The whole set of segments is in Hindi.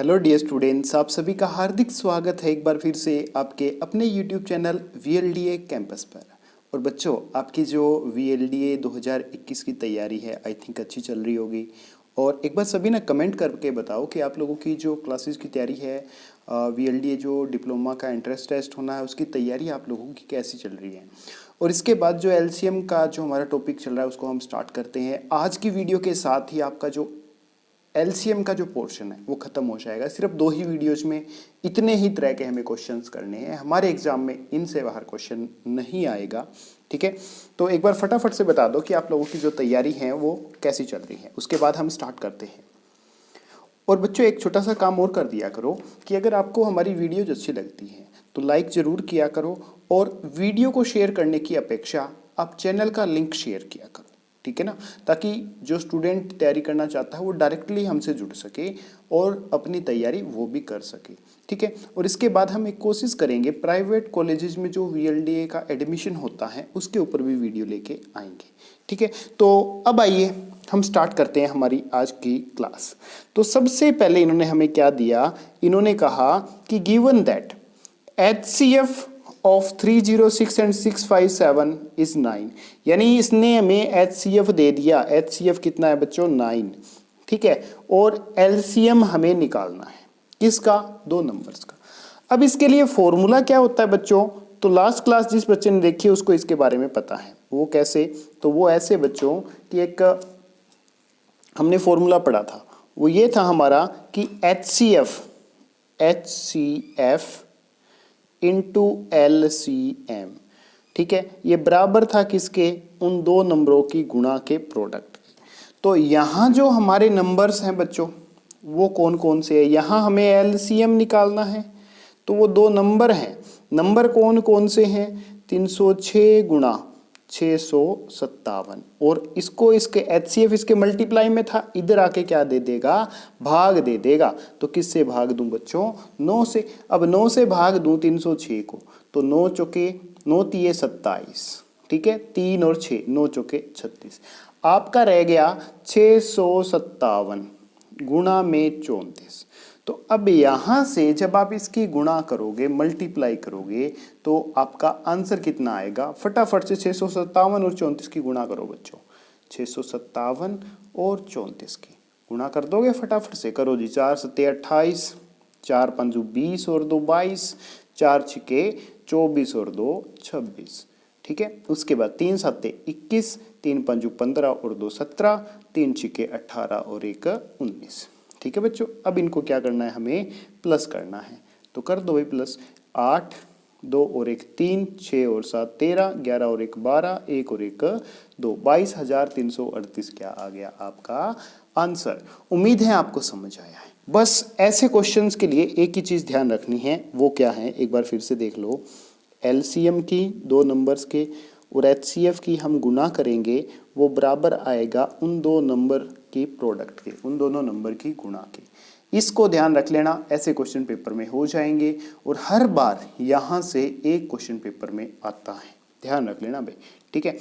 हेलो डियर स्टूडेंट्स, आप सभी का हार्दिक स्वागत है एक बार फिर से आपके अपने यूट्यूब चैनल VLDA कैंपस पर। और बच्चों, आपकी जो VLDA 2021 की तैयारी है आई थिंक अच्छी चल रही होगी। और एक बार सभी ना कमेंट करके बताओ कि आप लोगों की जो क्लासेस की तैयारी है, VLDA जो डिप्लोमा का एंट्रेंस टेस्ट होना है उसकी तैयारी आप लोगों की कैसी चल रही है। और इसके बाद जो LCM का जो हमारा टॉपिक चल रहा है उसको हम स्टार्ट करते हैं। आज की वीडियो के साथ ही आपका जो LCM का जो पोर्शन है वो खत्म हो जाएगा। सिर्फ 2 ही वीडियोज में इतने ही तरह के हमें क्वेश्चंस करने हैं। हमारे एग्जाम में इनसे बाहर क्वेश्चन नहीं आएगा, ठीक है। तो एक बार फटाफट से बता दो कि आप लोगों की जो तैयारी है वो कैसी चल रही है, उसके बाद हम स्टार्ट करते हैं। और बच्चों, एक छोटा सा काम और कर दिया करो कि अगर आपको हमारी वीडियोज अच्छी लगती हैं तो लाइक ज़रूर किया करो, और वीडियो को शेयर करने की अपेक्षा आप चैनल का लिंक शेयर किया करो, ठीक है ना, ताकि जो स्टूडेंट तैयारी करना चाहता है वो डायरेक्टली हमसे जुड़ सके और अपनी तैयारी वो भी कर सके, ठीक है। और इसके बाद हम एक कोशिश करेंगे प्राइवेट कॉलेजेस में जो VLDA का एडमिशन होता है उसके ऊपर भी वीडियो लेके आएंगे, ठीक है। तो अब आइए हम स्टार्ट करते हैं हमारी आज की क्लास। तो सबसे पहले इन्होंने हमें क्या दिया, इन्होंने कहा कि given that HCF of 306 and 657 is 9। यानी इसने हमें HCF दे दिया। HCF कितना है बच्चों? 9, ठीक है। और LCM हमें निकालना है किसका? 2 नंबर्स का। अब इसके लिए फॉर्मूला क्या होता है बच्चों? तो लास्ट क्लास जिस बच्चे ने देखी है उसको इसके बारे में पता है। वो कैसे? तो वो ऐसे बच्चों कि एक हमने फॉर्मूला पढ़ा था, वो ये था हमारा कि HCF इंटू LCM, ठीक है, ये बराबर था किसके? उन 2 नंबरों की गुणा के प्रोडक्ट। तो यहाँ जो हमारे नंबर्स हैं बच्चों वो कौन कौन से हैं? यहाँ हमें LCM निकालना है, तो वो 2 नंबर हैं। नंबर कौन कौन से हैं? 306 गुणा 657। और इसको इसके HCF इसके मल्टीप्लाई में था, इधर आके क्या दे देगा? भाग दे देगा। तो किससे भाग दूं बच्चों? 9 से। अब 9 से भाग दूं 306 को, तो 9 चौके 9 तिये 27, ठीक है, 3 और 6 9 चौके 36। आपका रह गया 657 गुणा में 34। तो अब यहां से जब आप इसकी गुणा करोगे, मल्टीप्लाई करोगे, तो आपका आंसर कितना आएगा? फटाफट से 657 और 34 की गुणा करो बच्चों। 657 और 34 की गुणा कर दोगे? फटाफट से करो जी। 4 सत्ते 28, 4 पंजू 20 और 2 22, 4 छिके 24 और 2 26, ठीक है। उसके बाद 3 सत्ते 21, 3 पंजू 15 और 2 17, 3 छिके 18 और 1 19, ठीक है बच्चों। अब इनको क्या करना है? हमें प्लस करना है। तो कर दो भाई प्लस। 8 2 और 1 3, 6 और 7 13, 11 और 1 12, 1 और 1 2, 22,338 क्या आ गया आपका आंसर। उम्मीद है आपको समझ आया है। बस ऐसे क्वेश्चंस के लिए एक ही चीज़ ध्यान रखनी है, वो क्या है एक बार फिर से देख लो। LCM की 2 नंबर्स के और HCF की हम गुना करेंगे, वो बराबर आएगा उन 2 नंबर की प्रोडक्ट के, उन दोनों नंबर की गुणा के। इसको ध्यान रख लेना, ऐसे क्वेश्चन पेपर में हो जाएंगे और हर बार यहाँ से एक क्वेश्चन पेपर में आता है, ध्यान रख लेना भाई, ठीक है।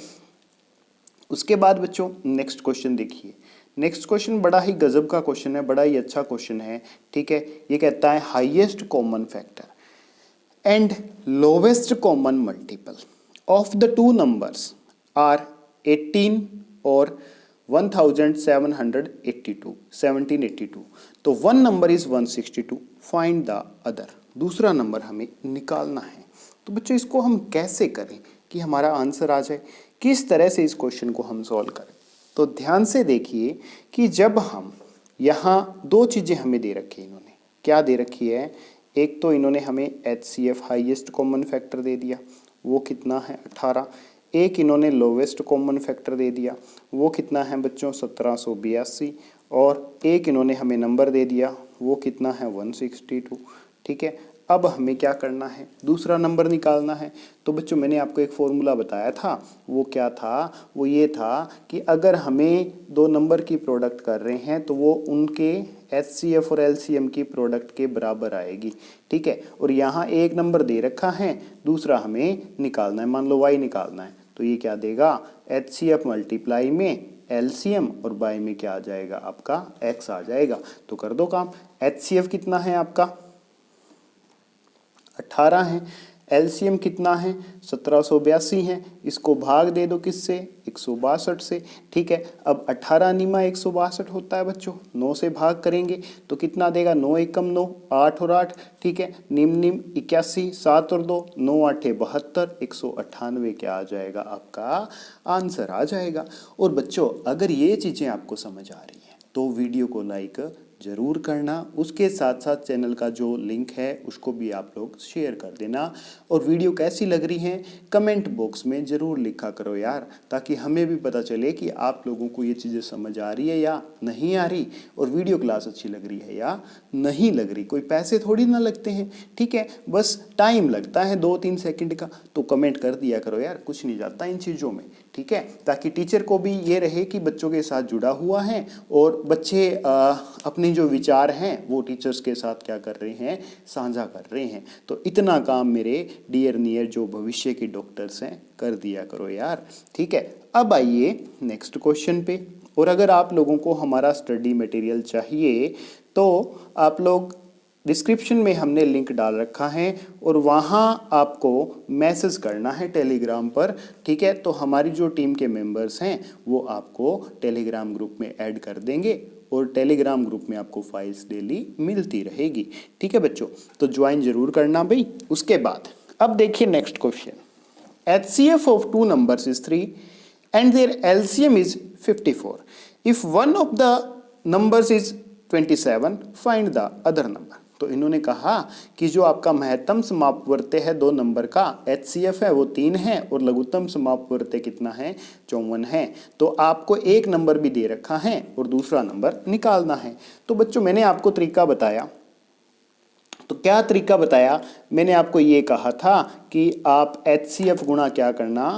उसके बाद बच्चों नेक्स्ट क्वेश्चन देखिए। नेक्स्ट क्वेश्चन बड़ा ही गजब का क्वेश्चन है, बड़ा ही अच्छा क्वेश्चन है, ठीक है। ये कहता है highest common factor and lowest common multiple of the 2 numbers are 18 और 1782। तो 1 number is 162, find the other. दूसरा नंबर हमें निकालना है। तो बच्चों इसको हम कैसे करें कि हमारा आंसर आ जाए? किस तरह से इस क्वेश्चन को हम सॉल्व करें? तो ध्यान से देखिए कि जब हम यहाँ 2 चीज़ें हमें दे रखी है, इन्होंने क्या दे रखी है? एक तो इन्होंने हमें HCF हाईएस्ट कॉमन फैक्टर दे दिया, वो कितना है? 18। एक इन्होंने लोवेस्ट कॉमन फैक्टर दे दिया, वो कितना है बच्चों? 1782। और एक इन्होंने हमें नंबर दे दिया, वो कितना है? 162, ठीक है। अब हमें क्या करना है? दूसरा नंबर निकालना है। तो बच्चों मैंने आपको एक फॉर्मूला बताया था, वो क्या था? वो ये था कि अगर हमें 2 नंबर की प्रोडक्ट कर रहे हैं तो वो उनके HCF और LCM की प्रोडक्ट के बराबर आएगी, ठीक है। और यहाँ एक नंबर दे रखा है, दूसरा हमें निकालना है, मान लो Y निकालना है, तो ये क्या देगा? HCF मल्टीप्लाई में एलसीएम और बाय में क्या आ जाएगा आपका x आ जाएगा। तो कर दो काम, HCF कितना है आपका 18 है, एलसीएम कितना है 1782 है, इसको भाग दे दो किससे 162 से। ठीक है, अब 18 निमा 162 होता है बच्चों, 9 से भाग करेंगे तो कितना देगा 9 एकम 9, 8 और 8, ठीक है, निम निम 81, 7 और 2, 9 आठे 72, 198 क्या आ जाएगा आपका आंसर आ जाएगा। और बच्चों अगर ये चीज़ें आपको समझ आ रही हैं तो वीडियो को लाइक ज़रूर करना, उसके साथ साथ चैनल का जो लिंक है उसको भी आप लोग शेयर कर देना। और वीडियो कैसी लग रही है कमेंट बॉक्स में ज़रूर लिखा करो यार, ताकि हमें भी पता चले कि आप लोगों को ये चीज़ें समझ आ रही है या नहीं आ रही, और वीडियो क्लास अच्छी लग रही है या नहीं लग रही। कोई पैसे थोड़ी ना लगते हैं, ठीक है, बस टाइम लगता है 2-3 सेकंड का, तो कमेंट कर दिया करो यार, कुछ नहीं जाता इन चीज़ों में, ठीक है, ताकि टीचर को भी ये रहे कि बच्चों के साथ जुड़ा हुआ है और बच्चे अपने जो विचार हैं वो टीचर्स के साथ क्या कर रहे हैं साझा कर रहे हैं। तो इतना काम मेरे डियर नियर जो भविष्य के डॉक्टर्स हैं कर दिया करो यार, ठीक है। अब आइए नेक्स्ट क्वेश्चन पे। और अगर आप लोगों को हमारा स्टडी मटेरियल चाहिए तो आप लोग डिस्क्रिप्शन में हमने लिंक डाल रखा है और वहाँ आपको मैसेज करना है टेलीग्राम पर, ठीक है। तो हमारी जो टीम के मेंबर्स हैं वो आपको टेलीग्राम ग्रुप में ऐड कर देंगे और टेलीग्राम ग्रुप में आपको फाइल्स डेली मिलती रहेगी, ठीक है बच्चों। तो ज्वाइन जरूर करना भाई। उसके बाद अब देखिए next question, HCF of 2 numbers is 3 and their LCM is 54. If one of the numbers is 27, find the other number. तो इन्होंने कहा कि जो आपका महत्तम समापवर्त्य है 2 नंबर का HCF है वो 3 है और लघुत्तम समापवर्त्य कितना है 54 है। तो आपको एक नंबर भी दे रखा है और दूसरा नंबर निकालना है। तो बच्चों मैंने आपको तरीका बताया, तो क्या तरीका बताया, मैंने आपको ये कहा था कि आप HCF गुणा क्या करना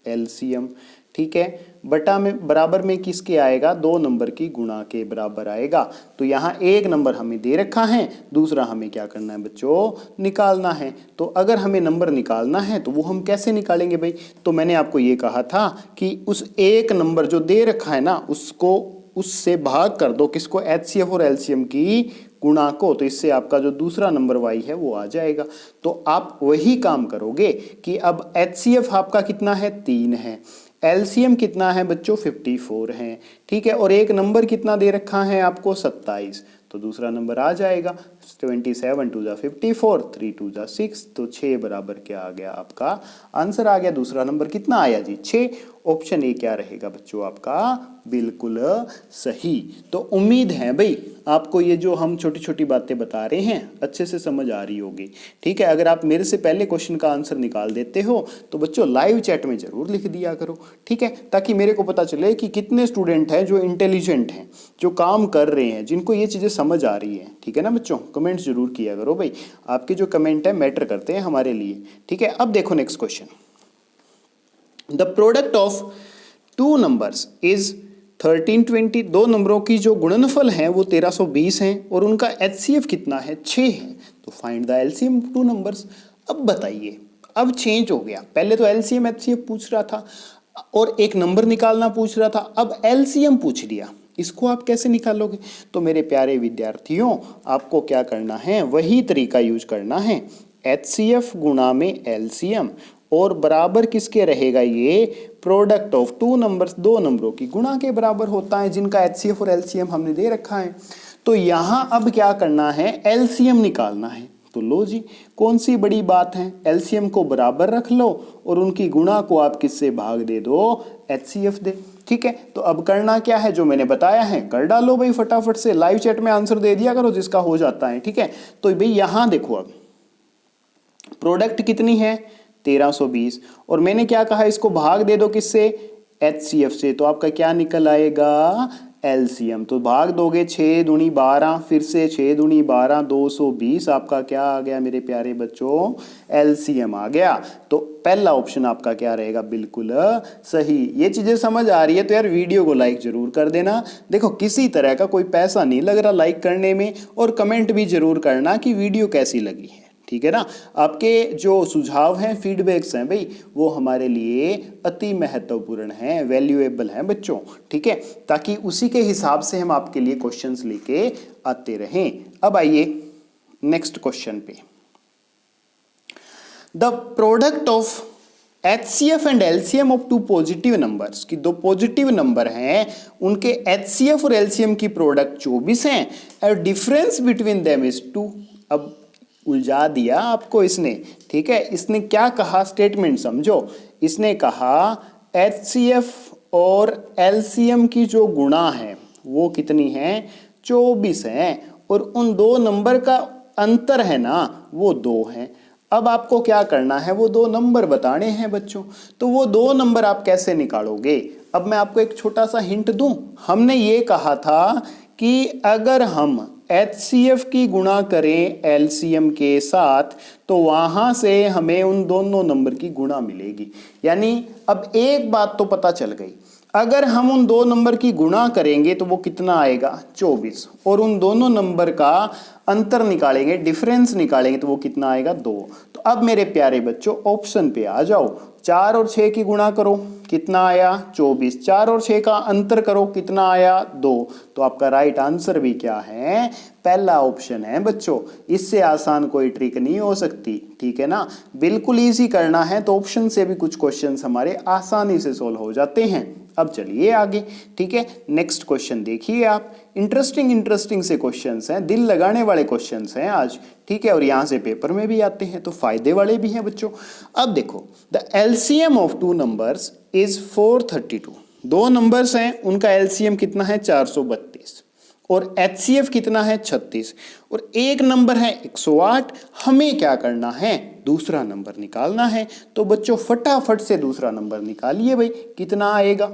LCM, ठीक है, बटा में बराबर में किसके आएगा 2 नंबर की गुणा के बराबर आएगा। तो यहाँ एक नंबर हमें दे रखा है, दूसरा हमें क्या करना है बच्चों निकालना है। तो अगर हमें नंबर निकालना है तो वो हम कैसे निकालेंगे भाई, तो मैंने आपको ये कहा था कि उस एक नंबर जो दे रखा है ना उसको उससे भाग कर दो किसको HCF और LCM की गुणा को, तो इससे आपका जो दूसरा नंबर y है वो आ जाएगा। तो आप वही काम करोगे कि अब HCF आपका कितना है 3 है, LCM कितना है बच्चों 54 है, ठीक है, और एक नंबर कितना दे रखा है आपको 27, तो दूसरा नंबर आ जाएगा 27 2 जा 54, 3 2 जा 6, तो 6 बराबर क्या आ गया आपका आंसर आ गया। दूसरा नंबर कितना आया जी 6। ऑप्शन ए क्या रहेगा बच्चों आपका बिल्कुल सही। तो उम्मीद है भाई आपको ये जो हम छोटी छोटी बातें बता रहे हैं अच्छे से समझ आ रही होगी, ठीक है। अगर आप मेरे से पहले क्वेश्चन का आंसर निकाल देते हो तो बच्चों लाइव चैट में जरूर लिख दिया करो, ठीक है, ताकि मेरे को पता चले कि कितने स्टूडेंट हैं जो इंटेलिजेंट हैं, जो काम कर रहे हैं, जिनको ये चीज़ें समझ आ रही हैं, ठीक है ना बच्चों। कमेंट्स जरूर किया करो भाई, आपके जो कमेंट है मैटर करते हैं हमारे लिए, ठीक है। अब देखो next question, the product of 2 numbers is 1320। 2 नंबरों की जो गुणनफल है वो 1320 है और उनका HCF कितना है 6 है। तो फाइंड द LCM 2 numbers। अब बताइए, अब चेंज हो गया, पहले तो LCM HCF पूछ रहा था और एक नंबर निकालना पूछ रहा था, अब LCM पूछ लिया, इसको आप कैसे निकालोगे। तो मेरे प्यारे विद्यार्थियों आपको क्या करना है वही तरीका यूज करना है, HCF गुणा में LCM और बराबर किसके रहेगा ये प्रोडक्ट ऑफ 2 numbers, 2 नंबरों की गुणा के बराबर होता है जिनका HCF और LCM हमने दे रखा है। तो यहाँ अब क्या करना है LCM निकालना है। तो लो जी, कौन सी बड़ी बात है, LCM को बराबर रख लो और उनकी गुणा को आप किससे भाग दे दो HCF दे, ठीक है। तो अब करना क्या है जो मैंने बताया है कर डालो भाई फटाफट से, लाइव चैट में आंसर दे दिया करो जिसका हो जाता है, ठीक है। तो भाई यहाँ देखो अब प्रोडक्ट कितनी है 1320 और मैंने क्या कहा इसको भाग दे दो किससे HCF से, तो आपका क्या निकल आएगा LCM। तो भाग दोगे 6 दूनी 12, फिर से 6 दूनी 12, 220 आपका क्या आ गया मेरे प्यारे बच्चों LCM आ गया। तो पहला ऑप्शन आपका क्या रहेगा बिल्कुल सही। ये चीज़ें समझ आ रही है तो यार वीडियो को लाइक जरूर कर देना। देखो किसी तरह का कोई पैसा नहीं लग रहा लाइक करने में, और कमेंट भी जरूर करना कि वीडियो कैसी लगी है, ठीक है ना। आपके जो सुझाव हैं, फीडबैक्स हैं भाई, वो हमारे लिए अति महत्वपूर्ण हैं, वैल्यूएबल हैं बच्चों, ठीक है, ताकि उसी के हिसाब से हम आपके लिए क्वेश्चंस लेके आते रहें। अब आइए नेक्स्ट क्वेश्चन पे। The product of HCF and LCM of two positive numbers, कि दो पॉजिटिव नंबर हैं, उनके HCF और LCM की प्रोडक्ट 24 हैं और डिफरेंस बिटवीन देम इज 2। अब उलझा दिया आपको इसने, ठीक है। इसने क्या कहा, स्टेटमेंट समझो। इसने कहा HCF और LCM की जो गुणा है वो कितनी है, 24 है, और उन दो नंबर का अंतर है ना वो 2 है। अब आपको क्या करना है, वो दो नंबर बताने हैं बच्चों। तो वो दो नंबर आप कैसे निकालोगे। अब मैं आपको एक छोटा सा हिंट दूं। हमने ये कहा था कि अगर हम HCF की गुणा करें LCM के साथ तो वहां से हमें उन दोनों नंबर की गुणा मिलेगी। यानी अब एक बात तो पता चल गई, अगर हम उन दो नंबर की गुणा करेंगे तो वो कितना आएगा, 24, और उन दोनों नंबर का अंतर निकालेंगे, डिफरेंस निकालेंगे तो वो कितना आएगा, 2। तो अब मेरे प्यारे बच्चों ऑप्शन पे आ जाओ। 4 और 6 की गुणा करो, कितना आया, 24। 4 और 6 का अंतर करो, कितना आया, 2। तो आपका राइट आंसर भी क्या है, पहला ऑप्शन है बच्चों। इससे आसान कोई ट्रिक नहीं हो सकती, ठीक है ना। बिल्कुल इजी करना है तो ऑप्शन से भी कुछ क्वेश्चंस हमारे आसानी से सोल्व हो जाते हैं। अब चलिए आगे, ठीक है। नेक्स्ट क्वेश्चन देखिए आप। इंटरेस्टिंग से क्वेश्चंस हैं, दिल लगाने वाले क्वेश्चंस हैं आज, ठीक है, और यहां से पेपर में भी आते हैं तो फायदे वाले भी हैं बच्चों। अब देखो, the LCM of two numbers is 432। दो नंबर्स हैं, उनका LCM कितना है, 432, और HCF कितना है, 36, और एक नंबर है 108। हमें क्या करना है, दूसरा नंबर निकालना है। तो बच्चों फटाफट से दूसरा नंबर निकालिए भाई, कितना आएगा।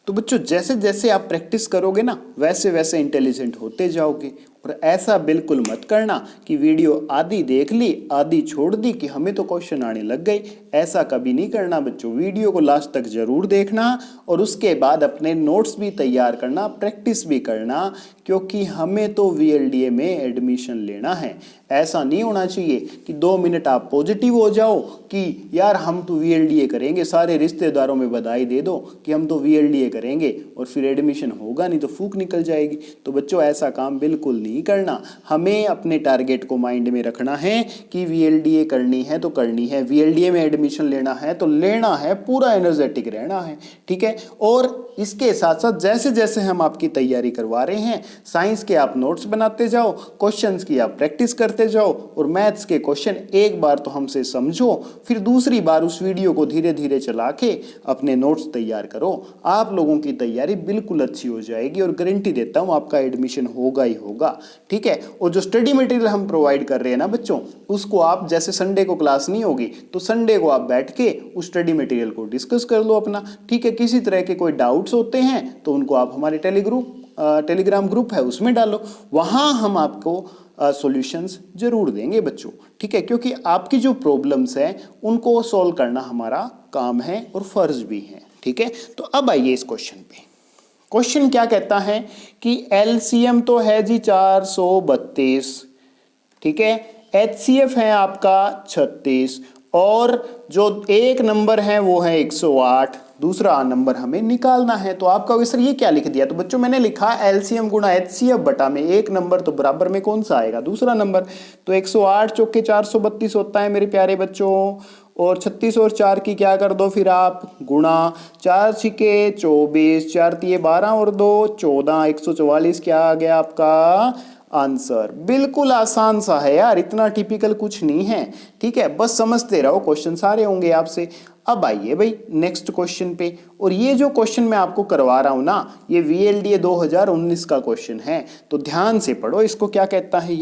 तो बच्चों जैसे जैसे आप प्रैक्टिस करोगे ना वैसे वैसे इंटेलिजेंट होते जाओगे। और ऐसा बिल्कुल मत करना कि वीडियो आधी देख ली आधी छोड़ दी कि हमें तो क्वेश्चन आने लग गए। ऐसा कभी नहीं करना बच्चों, वीडियो को लास्ट तक जरूर देखना और उसके बाद अपने नोट्स भी तैयार करना, प्रैक्टिस भी करना, क्योंकि हमें तो VLDA में एडमिशन लेना है। ऐसा नहीं होना चाहिए कि 2 मिनट आप पॉजिटिव हो जाओ कि यार हम तो VLDA करेंगे, सारे रिश्तेदारों में बधाई दे दो कि हम तो VLDA करेंगे, और फिर एडमिशन होगा नहीं तो फूक निकल जाएगी। तो बच्चों ऐसा काम बिल्कुल नहीं करना। हमें अपने टारगेट को माइंड में रखना है कि VLDA करनी है तो करनी है, VLDA में एडमिशन लेना है तो लेना है, पूरा एनर्जेटिक रहना है, ठीक है। और इसके साथ साथ जैसे जैसे हम आपकी तैयारी करवा रहे हैं, साइंस के आप नोट्स बनाते जाओ, क्वेश्चंस की आप प्रैक्टिस करते जाओ, और मैथ्स के क्वेश्चन एक बार तो हमसे समझो, फिर दूसरी बार उस वीडियो को धीरे धीरे चला के अपने नोट्स तैयार करो। आप लोगों की तैयारी बिल्कुल अच्छी हो जाएगी और गारंटी देता हूं आपका एडमिशन होगा ही होगा, ठीक है। और जो स्टडी मटेरियल हम प्रोवाइड कर रहे हैं ना बच्चों, उसको आप जैसे संडे को क्लास नहीं होगी तो संडे को आप बैठ के उस स्टडी मटेरियल को डिस्कस कर लो अपना, ठीक है। किसी तरह के कोई डाउट्स होते हैं तो उनको आप हमारे टेलीग्राम ग्रुप है उसमें डालो, वहां हम आपको सॉल्यूशंस जरूर देंगे बच्चों, ठीक है। क्योंकि आपकी जो प्रॉब्लम्स हैं उनको सॉल्व करना हमारा काम है और फर्ज भी है, ठीक है। तो अब आइए इस क्वेश्चन पे। क्वेश्चन क्या कहता है कि LCM तो है जी 432, ठीक है, HCF है आपका 36, और जो एक नंबर है वो है 108, दूसरा नंबर हमें निकालना है। तो आपका सर ये क्या लिख दिया, तो बच्चों मैंने लिखा LCM गुणा HCF बटा में एक नंबर, तो बराबर में कौन सा आएगा, दूसरा नंबर। तो 108 चौके 432 होता है मेरे प्यारे बच्चों, और 36 और 4 की क्या कर दो फिर आप गुणा, 4 छिके 24, 4 तिये 12 और 2 14, 144 क्या आ गया आपका आंसर। बिल्कुल आसान सा है यार, इतना टिपिकल कुछ नहीं है, ठीक है। बस समझते रहो, क्वेश्चन सारे होंगे आपसे। अब आइए भाई नेक्स्ट क्वेश्चन पे, और ये जो क्वेश्चन मैं आपको करवा रहा हूं ना, ये VLDA 2019 का क्वेश्चन है, तो ध्यान से पढ़ो इसको। क्या कहता है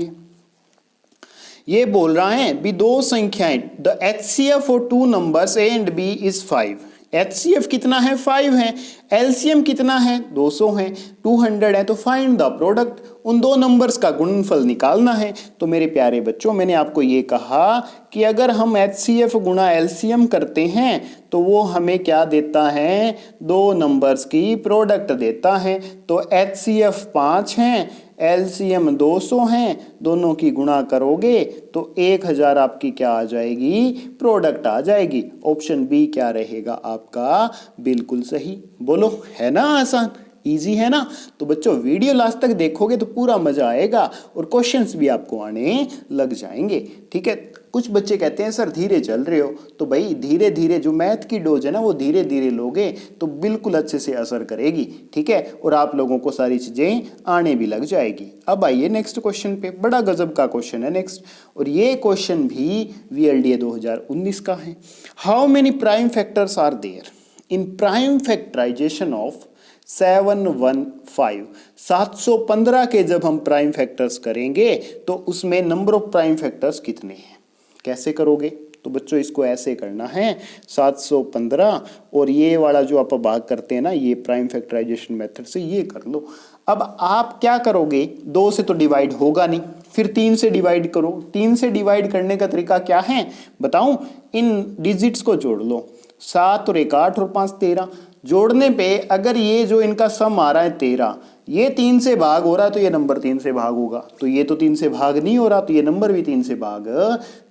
ये बोल रहा है भी दो संख्याएं, the HCF for two numbers A and B is 5। HCF कितना है, 5 है, LCM कितना है, 200 है, 200 है। तो फाइंड द प्रोडक्ट, उन दो नंबर्स का गुणनफल निकालना है। तो मेरे प्यारे बच्चों मैंने आपको ये कहा कि अगर हम HCF गुणा LCM करते हैं तो वो हमें क्या देता है, दो नंबर्स की प्रोडक्ट देता है। तो HCF 5 है, एलसीएम 200 हैं, दोनों की गुणा करोगे तो 1000 आपकी क्या आ जाएगी, प्रोडक्ट आ जाएगी। ऑप्शन बी क्या रहेगा आपका, बिल्कुल सही। बोलो, है ना आसान, इजी है ना। तो बच्चों वीडियो लास्ट तक देखोगे तो पूरा मजा आएगा और क्वेश्चंस भी आपको आने लग जाएंगे, ठीक है। कुछ बच्चे कहते हैं सर धीरे चल रहे हो, तो भाई धीरे धीरे जो मैथ की डोज है ना वो धीरे धीरे लोगे तो बिल्कुल अच्छे से असर करेगी, ठीक है, और आप लोगों को सारी चीजें आने भी लग जाएगी। अब आइए नेक्स्ट क्वेश्चन पे, बड़ा गजब का क्वेश्चन है नेक्स्ट, और ये क्वेश्चन भी VLDA 2019 का है। How many prime factors are there in prime factorization of 715 715 के जब हम प्राइम फैक्टर्स करेंगे तो उसमें नंबर ऑफ प्राइम फैक्टर्स कितने हैं, कैसे करोगे। तो बच्चों इसको ऐसे करना है 715 और ये वाला जो आप भाग करते हैं ना ये प्राइम फैक्टराइजेशन मेथड से ये कर लो। अब आप क्या करोगे, 2 से तो डिवाइड होगा नहीं, फिर 3 से डिवाइड करो। 3 से डिवाइड करने का तरीका क्या है बताऊं, इन डिजिट्स को जोड़ लो, 7 और 1 8 और 5 13। जोड़ने पे अगर ये जो इनका सम आ रहा है 13, ये 3 से भाग हो रहा है तो ये नंबर 3 से भाग होगा, तो ये तो 3 से भाग नहीं हो रहा तो ये नंबर भी 3 से भाग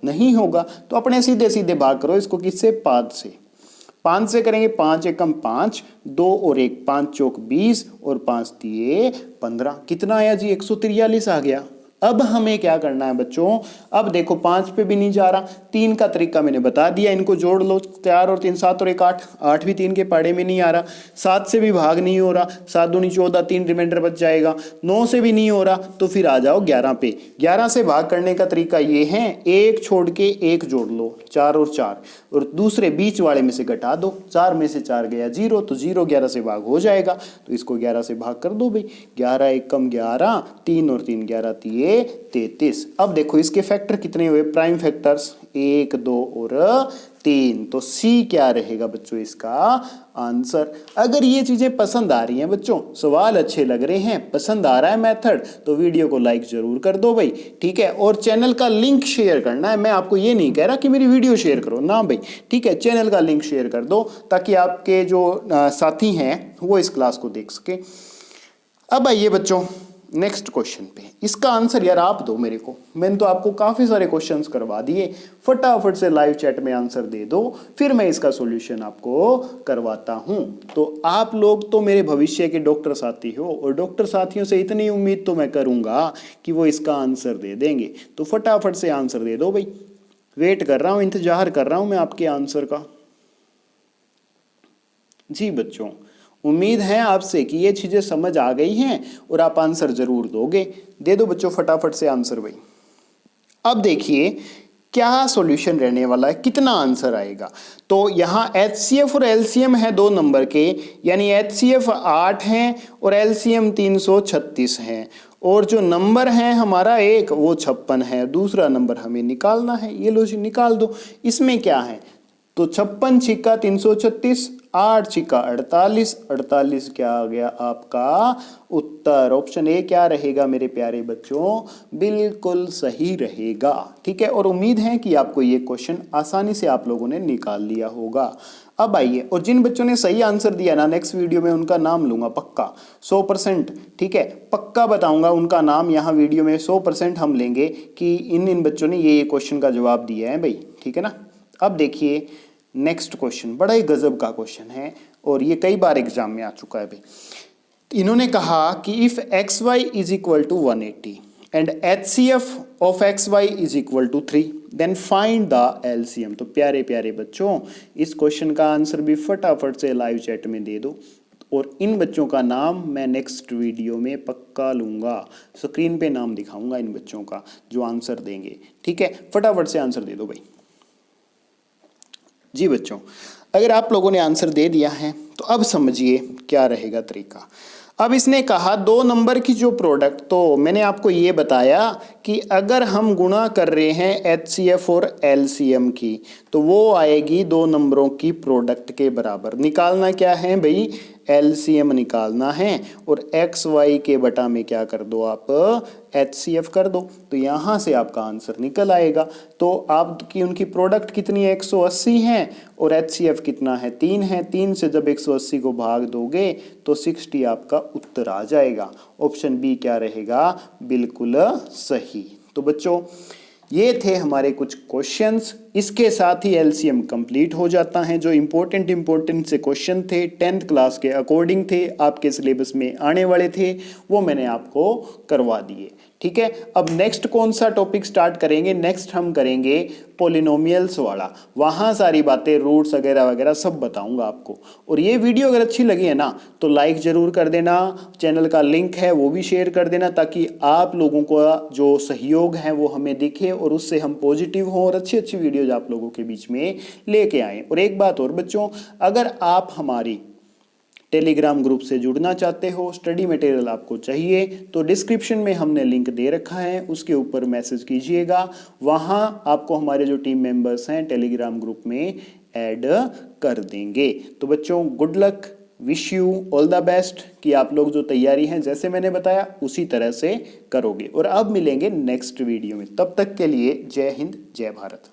नहीं होगा। तो अपने सीधे सीधे भाग करो इसको, किससे, 5 से। 5 से करेंगे, 5 एकम 5, 2 और 1 5 चौक 20 और 5 तिये 15, कितना आया जी, 143 आ गया। अब हमें क्या करना है बच्चों, अब देखो 5 पे भी नहीं जा रहा, 3 का तरीका मैंने बता दिया, इनको जोड़ लो, 4 और 3 7 और 1 8, 8 भी 3 के पाड़े में नहीं आ रहा, 7 से भी भाग नहीं हो रहा, 7 दूनी 14, 3 रिमाइंडर बच जाएगा, 9 से भी नहीं हो रहा, तो फिर आ जाओ 11 पे। 11 से भाग करने का तरीका ये है, 1 छोड़ के 1 जोड़ लो, 4 और 4, और दूसरे बीच वाले में से घटा दो, 4 में से 4 गया 0, तो 0 11 से भाग हो जाएगा, तो इसको 11 से भाग कर दो भाई, 11 एकम 11, 3 और 3 11 तिये 33। अब देखो इसके फैक्टर कितने हुए, प्राइम फैक्टर्स 1 2 और 3, तो सी क्या रहेगा बच्चों इसका आंसर। अगर ये चीजें पसंद आ रही हैं बच्चों, सवाल अच्छे लग रहे हैं, पसंद आ रहा है मेथड, तो वीडियो को लाइक जरूर कर दो भाई, ठीक है, और चैनल का लिंक शेयर करना है। मैं आपको ये नहीं कह रहा कि मेरी वीडियो शेयर करो ना भाई, ठीक है, चैनल का लिंक शेयर कर दो ताकि आपके जो साथी हैं वो इस क्लास को देख सके। अब आइए बच्चों नेक्स्ट क्वेश्चन पे, इसका आंसर यार आप दो मेरे को, मैंने तो आपको काफी सारे क्वेश्चंस करवा दिए, फटाफट से लाइव चैट में आंसर दे दो, फिर मैं इसका सॉल्यूशन आपको करवाता हूं। तो आप लोग तो मेरे भविष्य के डॉक्टर साथी हो, और डॉक्टर साथियों से इतनी उम्मीद तो मैं करूंगा कि वो इसका आंसर दे देंगे, तो फटाफट से आंसर दे दो भाई, वेट कर रहा हूं, इंतजार कर रहा हूं मैं आपके आंसर का। जी बच्चों, उम्मीद है आपसे कि ये चीजें समझ आ गई हैं और आप आंसर जरूर दोगे। दे दो बच्चों फटाफट से आंसर भाई। अब देखिए क्या सॉल्यूशन रहने वाला है, कितना आंसर आएगा। तो यहाँ HCF और LCM है 2 नंबर के, यानी HCF 8 है और LCM 336 है, और जो नंबर है हमारा एक वो 56 है, दूसरा नंबर हमें निकालना है। ये लो जी निकाल दो। इसमें क्या है, तो 56 छिक्का 336, 8 छिक्का 48, 48 क्या आ गया आपका उत्तर। ऑप्शन ए क्या रहेगा मेरे प्यारे बच्चों, बिल्कुल सही रहेगा, ठीक है। और उम्मीद है कि आपको ये क्वेश्चन आसानी से आप लोगों ने निकाल लिया होगा। अब आइए, और जिन बच्चों ने सही आंसर दिया ना, नेक्स्ट वीडियो में उनका नाम लूंगा पक्का 100%, ठीक है, पक्का बताऊंगा उनका नाम यहाँ वीडियो में 100% हम लेंगे कि इन बच्चों ने ये क्वेश्चन का जवाब दिया है भाई, ठीक है ना। अब देखिए नेक्स्ट क्वेश्चन, बड़ा ही गजब का क्वेश्चन है और ये कई बार एग्जाम में आ चुका है भाई। इन्होंने कहा कि if xy is equal to 180 and HCF of xy is equal to 3 then find the LCM। तो प्यारे प्यारे बच्चों इस क्वेश्चन का आंसर भी फटाफट से लाइव चैट में दे दो, और इन बच्चों का नाम मैं नेक्स्ट वीडियो में पक्का लूंगा, स्क्रीन पे नाम दिखाऊंगा इन बच्चों का जो आंसर देंगे, ठीक है। फटाफट से आंसर दे दो भाई। जी बच्चों, अगर आप लोगों ने आंसर दे दिया है तो अब समझिए क्या रहेगा तरीका। अब इसने कहा 2 नंबर की जो प्रोडक्ट, तो मैंने आपको ये बताया कि अगर हम गुणा कर रहे हैं HCF और LCM की तो वो आएगी 2 नंबरों की प्रोडक्ट के बराबर। निकालना क्या है भाई, एलसीएम निकालना है और एक्स वाई के बटा में क्या कर दो आप एचसीएफ कर दो, तो यहाँ से आपका आंसर निकल आएगा। तो आपकी उनकी प्रोडक्ट कितनी है 180 है और एचसीएफ कितना है 3 है। 3 से जब 180 को भाग दोगे तो 60 आपका उत्तर आ जाएगा। ऑप्शन बी क्या रहेगा, बिल्कुल सही। तो बच्चों ये थे हमारे कुछ क्वेश्चंस, इसके साथ ही एलसीएम कंप्लीट हो जाता है। जो इंपॉर्टेंट से क्वेश्चन थे 10th क्लास के अकॉर्डिंग थे, आपके सिलेबस में आने वाले थे, वो मैंने आपको करवा दिए। ठीक है, अब नेक्स्ट कौन सा टॉपिक स्टार्ट करेंगे, नेक्स्ट हम करेंगे पोलिनोमियल्स वाला। वहाँ सारी बातें रूट्स वगैरह वगैरह सब बताऊंगा आपको। और ये वीडियो अगर अच्छी लगी है ना तो लाइक ज़रूर कर देना, चैनल का लिंक है वो भी शेयर कर देना, ताकि आप लोगों का जो सहयोग है वो हमें दिखे और उससे हम पॉजिटिव हों और अच्छी अच्छी वीडियोज आप लोगों के बीच में लेके आएँ। और एक बात और बच्चों, अगर आप हमारी टेलीग्राम ग्रुप से जुड़ना चाहते हो, स्टडी मटेरियल आपको चाहिए, तो डिस्क्रिप्शन में हमने लिंक दे रखा है, उसके ऊपर मैसेज कीजिएगा। वहाँ आपको हमारे जो टीम मेंबर्स हैं टेलीग्राम ग्रुप में ऐड कर देंगे। तो बच्चों good luck, wish you all the best कि आप लोग जो तैयारी हैं जैसे मैंने बताया उसी तरह से करोगे। और अब मिलेंगे नेक्स्ट वीडियो में, तब तक के लिए जय हिंद जय भारत।